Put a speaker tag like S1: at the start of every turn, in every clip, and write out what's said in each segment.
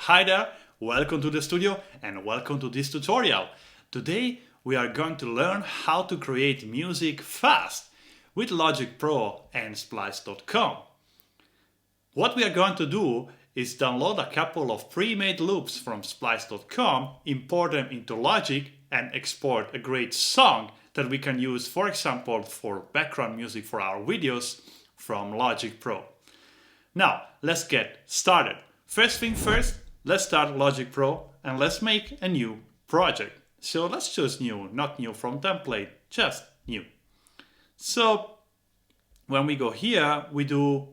S1: Hi there, welcome to the studio and welcome to this tutorial. Today we are going to learn how to create music fast with Logic Pro and Splice.com. What we are going to do is download a couple of pre-made loops from Splice.com, import them into Logic and export a great song that we can use, for example, for background music for our videos from Logic Pro. Now, let's get started. First thing first, let's start Logic Pro and let's make a new project. So let's choose new, not new from template, just new. So when we go here, we do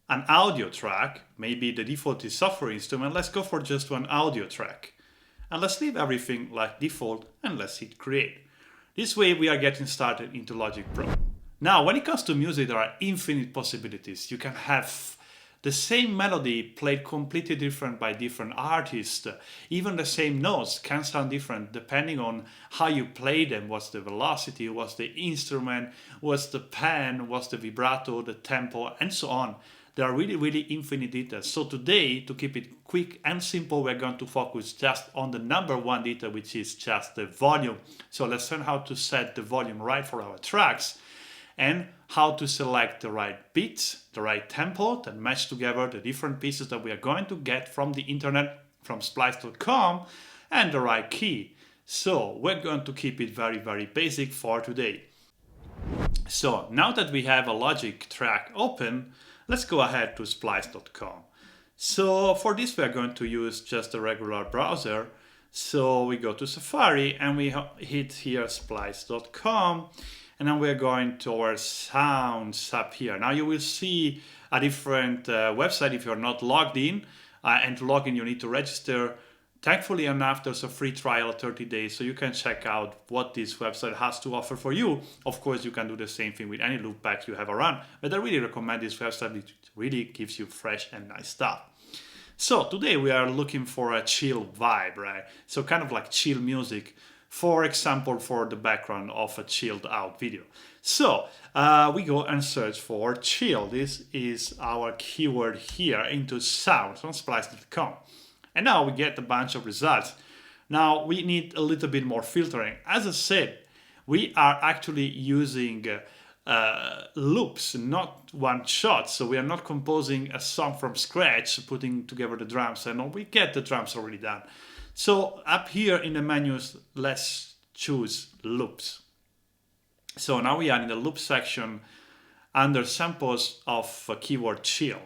S1: an audio track. Maybe the default is software instrument. Let's go for just one audio track. And let's leave everything like default and let's hit create. This way we are getting started into Logic Pro. Now, when it comes to music, there are infinite possibilities. You can have the same melody played completely different by different artists. Even the same notes can sound different depending on how you play them. What's the velocity, what's the instrument, what's the pan, what's the vibrato, the tempo, and so on. There are really infinite details. So today, to keep it quick and simple, we're going to focus just on the number one detail, which is just the volume. So let's learn how to set the volume right for our tracks and how to select the right beats, the right tempo that match together the different pieces that we are going to get from the internet, from Splice.com, and the right key. So we're going to keep it very basic for today. So now that we have a Logic track open, let's go ahead to Splice.com. So for this, we are going to use just a regular browser. So we go to Safari and we hit here Splice.com. And then we're going towards Sounds up here. Now you will see a different website if you're not logged in. And to log in, you need to register. Thankfully enough, there's a free trial 30 days, so you can check out what this website has to offer for you. Of course, you can do the same thing with any loopback you have around, but I really recommend this website. It really gives you fresh and nice stuff. So today we are looking for a chill vibe, right? So kind of like chill music. For example, for the background of a chilled out video. So we go and search for chill. This is our keyword here into sounds on Splice.com. And now we get a bunch of results. Now we need a little bit more filtering. As I said, we are actually using loops, not one shot. So we are not composing a song from scratch, putting together the drums, and we get the drums already done. So up here in the menus, let's choose loops. So now we are in the loop section under samples of keyword chill.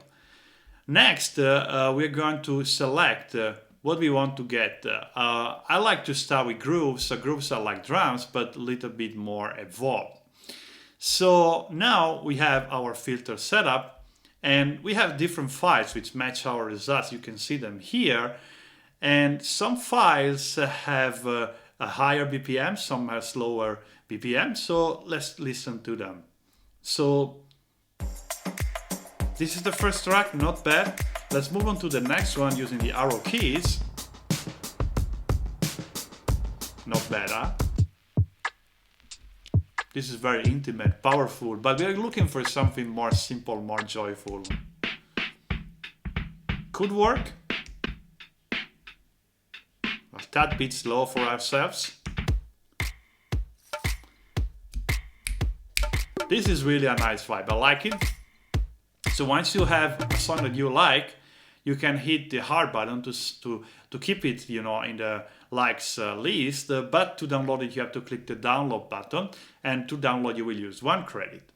S1: Next, we're going to select what we want to get. I like to start with grooves. So grooves are like drums, but a little bit more evolved. So now we have our filter set up and we have different files which match our results. You can see them here. And some files have a higher BPM, some have slower BPM. So let's listen to them. So this is the first track, not bad. Let's move on to the next one using the arrow keys. Not bad, huh? This is very intimate, powerful, but we're looking for something more simple, more joyful. Could work. A tad bit slow for ourselves. This is really a nice vibe, I like it. So once you have a song that you like, you can hit the heart button to keep it, in the likes list. But to download it, you have to click the download button, and to download, you will use 1 credit.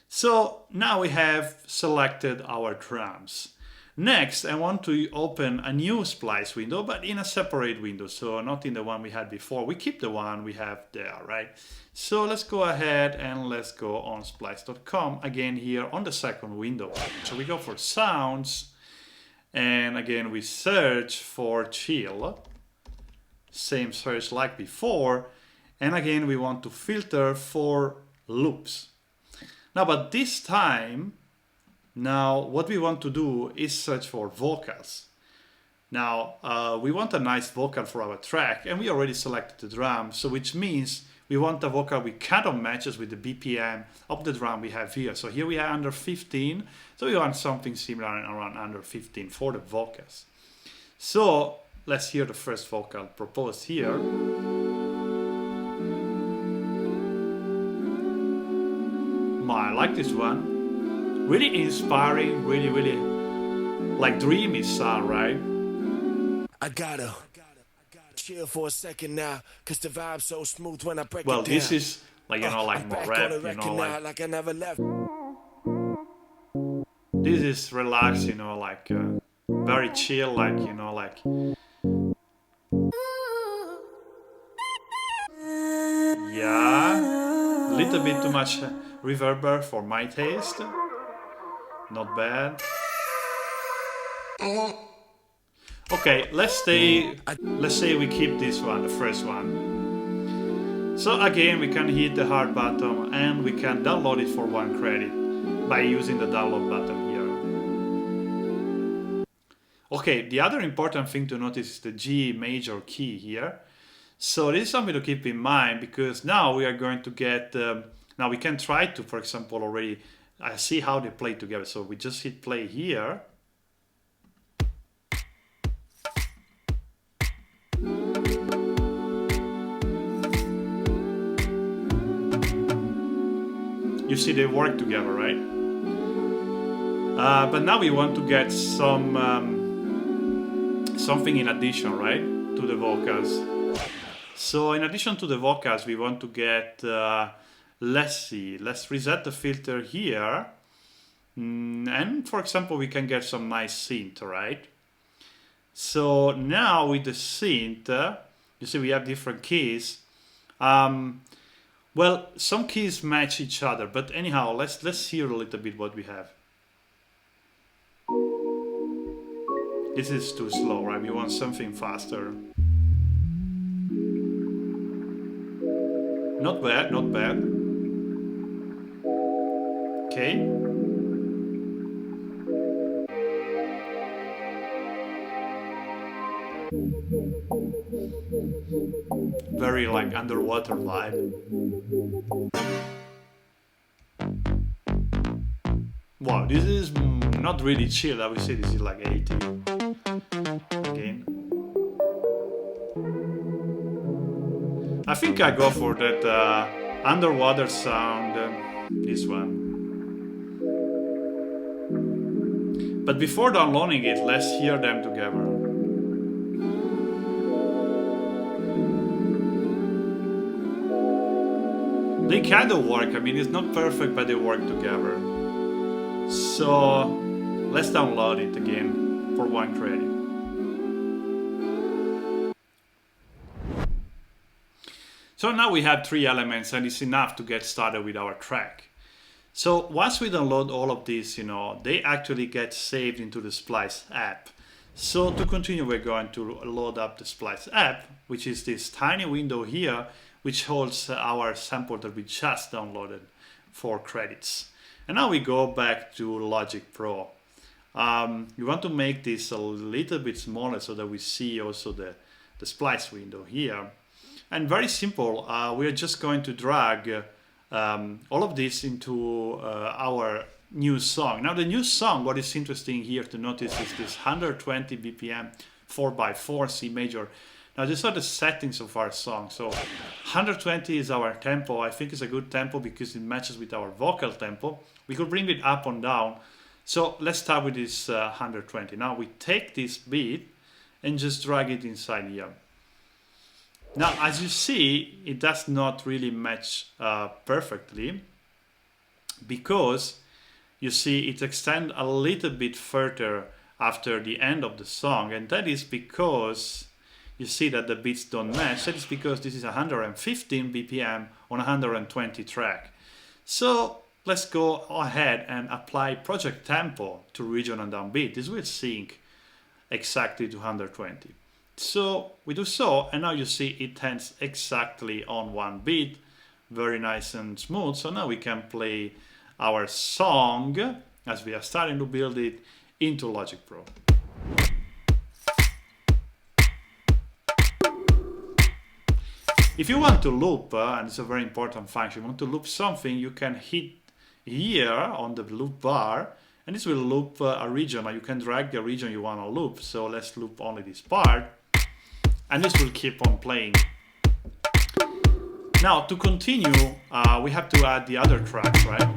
S1: So now we have selected our drums. Next, I want to open a new Splice window, but in a separate window, so not in the one we had before. We keep the one we have there, right? So let's go ahead and let's go on Splice.com, again here on the second window. So we go for sounds, and again we search for chill. Same search like before, and again we want to filter for loops. Now, but this time, now, what we want to do is search for vocals. Now, we want a nice vocal for our track, and we already selected the drum, so which means we want a vocal which kind of matches with the BPM of the drum we have here. So here we are under 15, so we want something similar around under 15 for the vocals. So let's hear the first vocal proposed here. I like this one. Really inspiring, really like dreamy sound, right?
S2: I gotta chill for a second now, cause the vibe's so smooth when I break
S1: Well,
S2: it down.
S1: this is like, like
S2: I'm
S1: more
S2: back
S1: rap,
S2: on the record now, like I never left.
S1: This is relaxed, like very chill, like, like. Yeah, a little bit too much reverber for my taste. Not bad. Okay, let's say we keep this one, the first one. So again, we can hit the hard button and we can download it for 1 credit by using the download button here. Okay, the other important thing to notice is the G major key here. So this is something to keep in mind, because now we are going to get, now we can try to, for example, already see how they play together. So we just hit play here. You see they work together, right? But now we want to get some something in addition, right, to the vocals. So in addition to the vocals, we want to get, let's reset the filter here. And for example, we can get some nice synth, right? So now with the synth, you see we have different keys. Well, some keys match each other, but anyhow, let's hear a little bit what we have. This is too slow, right? We want something faster. Not bad, not bad. Okay. Very like underwater vibe. Wow, this is not really chill. I would say this is like 80. Again. I think I go for that underwater sound, this one. But before downloading it, let's hear them together. They kind of work. I mean, it's not perfect, but they work together. So let's download it again for 1 credit. So now we have 3 elements and it's enough to get started with our track. So once we download all of these, they actually get saved into the Splice app. So to continue, we're going to load up the Splice app, which is this tiny window here, which holds our sample that we just downloaded for credits. And now we go back to Logic Pro. We want to make this a little bit smaller so that we see also the Splice window here. And very simple, we're just going to drag all of this into our new song. Now the new song, what is interesting here to notice is this 120 BPM 4x4 C major. Now these are the settings of our song. So 120 is our tempo. I think it's a good tempo because it matches with our vocal tempo. We could bring it up and down. So let's start with this 120. Now we take this beat and just drag it inside here. Now, as you see, it does not really match perfectly because you see it extends a little bit further after the end of the song, and that is because you see that the beats don't match. That is because this is 115 BPM on 120 track. So let's go ahead and apply project tempo to region and downbeat. This will sync exactly to 120. So we do so, and now you see it ends exactly on 1 beat, very nice and smooth. So now we can play our song as we are starting to build it into Logic Pro. If you want to loop, and it's a very important function, you want to loop something, you can hit here on the loop bar and this will loop a region, and you can drag the region you want to loop. So let's loop only this part, and this will keep on playing. Now to continue, we have to add the other tracks, right?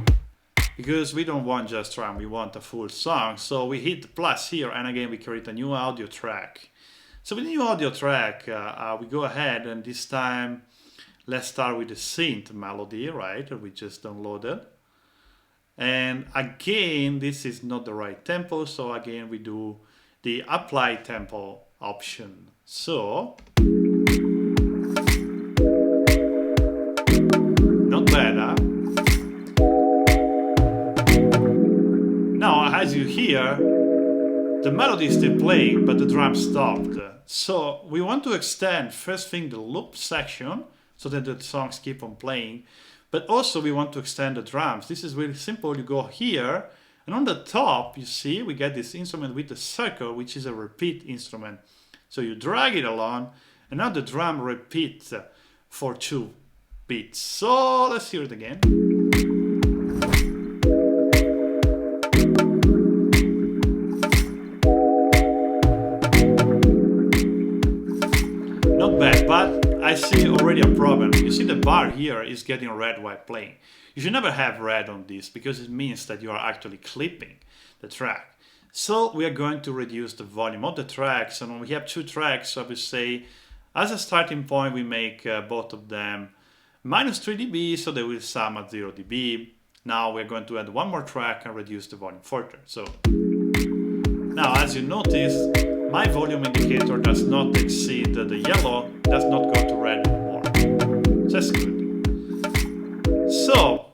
S1: Because we don't want just drum, we want a full song. So we hit the plus here, and again we create a new audio track. So with the new audio track, we go ahead, and this time let's start with the synth melody, right? We just downloaded. And again, this is not the right tempo, so again we do the apply tempo option. So not bad, huh? Now, as you hear, the melody is still playing, but the drum stopped. So we want to extend, first thing, the loop section, so that the songs keep on playing. But also we want to extend the drums. This is really simple. You go here, and on the top, you see, we get this instrument with the circle, which is a repeat instrument. So you drag it along, and now the drum repeats for 2 beats. So let's hear it again. Not bad, but I see already a problem. You see the bar here is getting red while playing. You should never have red on this because it means that you are actually clipping the track. So we are going to reduce the volume of the tracks, and when we have 2 tracks, I would say as a starting point we make both of them minus 3 dB, so they will sum at 0 dB. Now we're going to add one more track and reduce the volume further. So now, as you notice, my volume indicator does not exceed the yellow, does not go to red anymore. That's good. So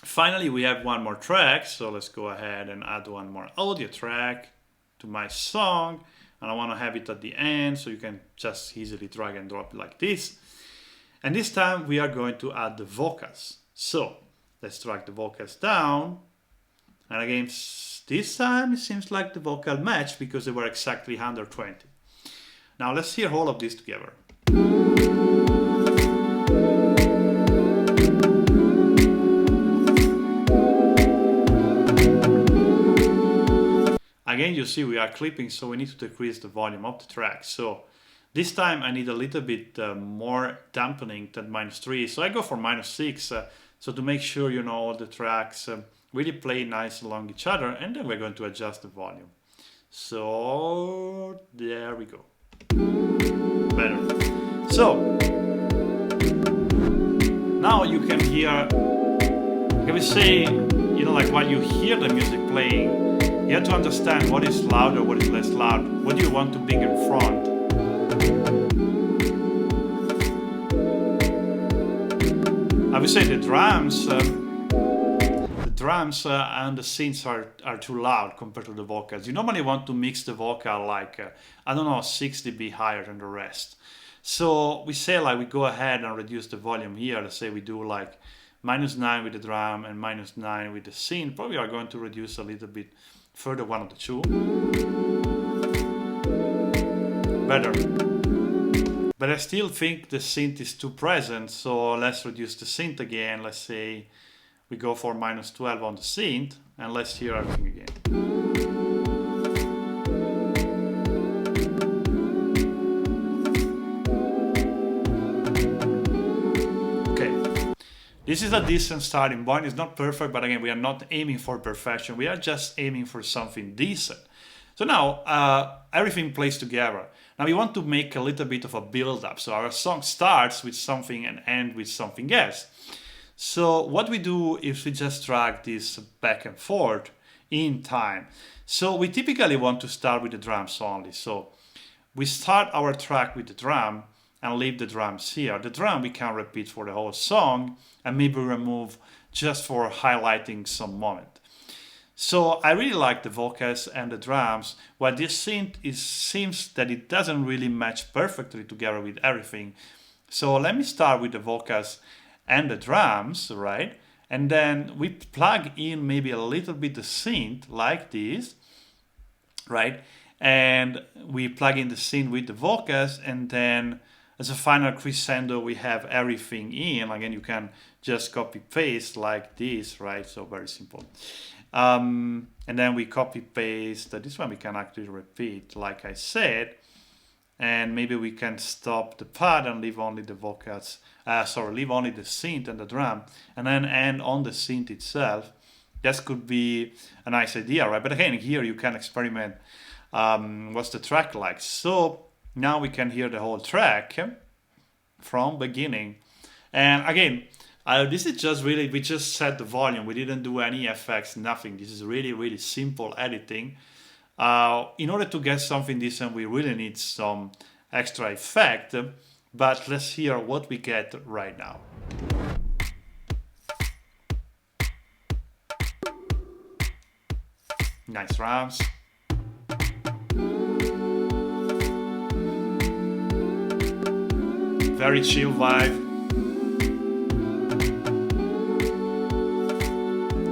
S1: finally we have one more track, so let's go ahead and add one more audio track to my song, and I want to have it at the end so you can just easily drag and drop it like this. And this time we are going to add the vocals. So let's drag the vocals down, and again this time it seems like the vocal match because they were exactly 120. Now let's hear all of this together. Again, you see we are clipping, so we need to decrease the volume of the track. So this time I need a little bit more dampening than -3. So I go for -6. So to make sure, you know, all the tracks really play nice along each other, and then we're going to adjust the volume. So there we go. Better. So now you can hear, can we say, you know, like while you hear the music playing, you have to understand what is louder, what is less loud, what do you want to bring in front. I would say the drums and the synths are too loud compared to the vocals. You normally want to mix the vocal like, I don't know, 6 dB higher than the rest. So we say like we go ahead and reduce the volume here. Let's say we do like -9 with the drum and -9 with the synth. Probably are going to reduce a little bit further one of the two. Better. But I still think the synth is too present, so let's reduce the synth again. Let's say we go for -12 on the synth, and let's hear everything again. Okay, this is a decent starting point. It's not perfect, but again, we are not aiming for perfection. We are just aiming for something decent. So now everything plays together. Now we want to make a little bit of a build-up. So our song starts with something and ends with something else. So what we do is we just drag this back and forth in time. So we typically want to start with the drums only. So we start our track with the drum and leave the drums here. The drum we can repeat for the whole song and maybe remove just for highlighting some moment. So I really like the vocals and the drums. While this synth seems that it doesn't really match perfectly together with everything. So let me start with the vocals and the drums, right? And then we plug in maybe a little bit the synth like this, right? And we plug in the synth with the vocals, and then as a final crescendo we have everything in. Again, you can just copy paste like this, right? So very simple. And then we copy paste. This one we can actually repeat, like I said. And maybe we can stop the pad and leave only the vocals, leave only the synth and the drum, and then end on the synth itself. That could be a nice idea, right? But again, here you can experiment. What's the track like? So now we can hear the whole track from beginning. And again, this is just really, we just set the volume. We didn't do any effects, nothing. This is really, really simple editing. In order to get something decent, we really need some extra effect, but let's hear what we get right now. Nice drums. Very chill vibe.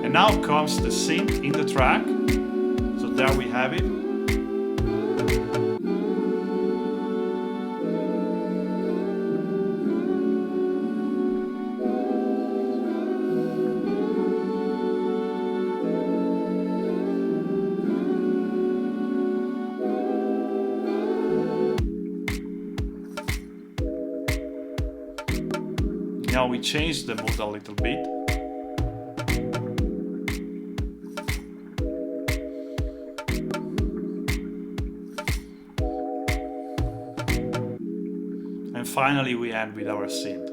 S1: And now comes the synth in the track. So there we have it. Now we change the mood a little bit. And finally we end with our synth.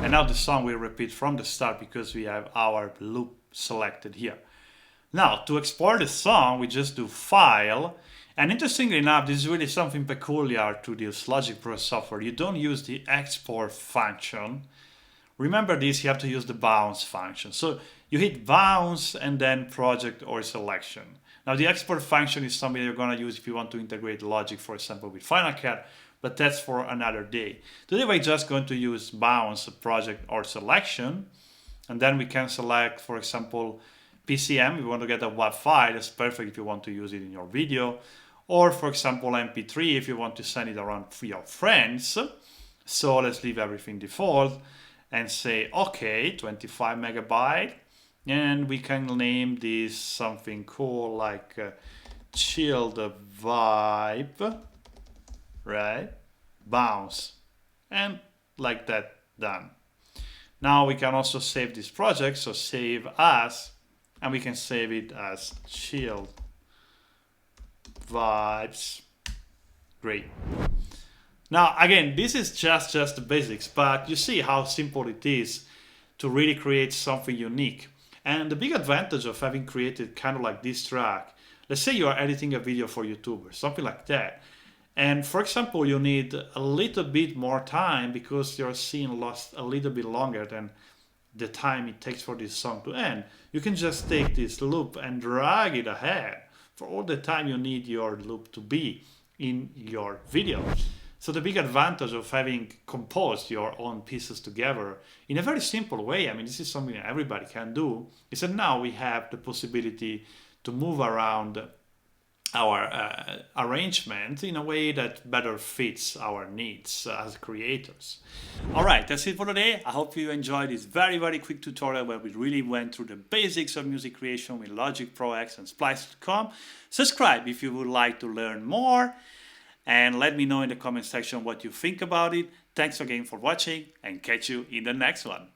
S1: And now the song will repeat from the start because we have our loop selected here. Now, to export the song, we just do File. And interestingly enough, this is really something peculiar to this Logic Pro software. You don't use the export function. Remember this, you have to use the bounce function. So you hit bounce and then project or selection. Now the export function is something you're going to use if you want to integrate Logic, for example, with Final Cut. But that's for another day. Today we're just going to use bounce, project, or selection. And then we can select, for example, PCM. We want to get a WAV file. That's perfect if you want to use it in your video. Or, for example, MP3 if you want to send it around for your friends. So let's leave everything default and say, okay, 25 megabyte. And we can name this something cool like chilled vibe. Right? Bounce. And like that, done. Now we can also save this project. So save as, and we can save it as chilled vibes. Great. Now, again, this is just the basics, but you see how simple it is to really create something unique. And the big advantage of having created kind of like this track, let's say you are editing a video for YouTube or something like that. And for example, you need a little bit more time because your scene lasts a little bit longer than the time it takes for this song to end. You can just take this loop and drag it ahead for all the time you need your loop to be in your video. So the big advantage of having composed your own pieces together in a very simple way, I mean, this is something that everybody can do, is that now we have the possibility to move around our arrangement in a way that better fits our needs as creators. All right, that's it for today. I hope you enjoyed this very, very quick tutorial where we really went through the basics of music creation with Logic Pro X and Splice.com. Subscribe if you would like to learn more, and let me know in the comment section what you think about it. Thanks again for watching, and catch you in the next one.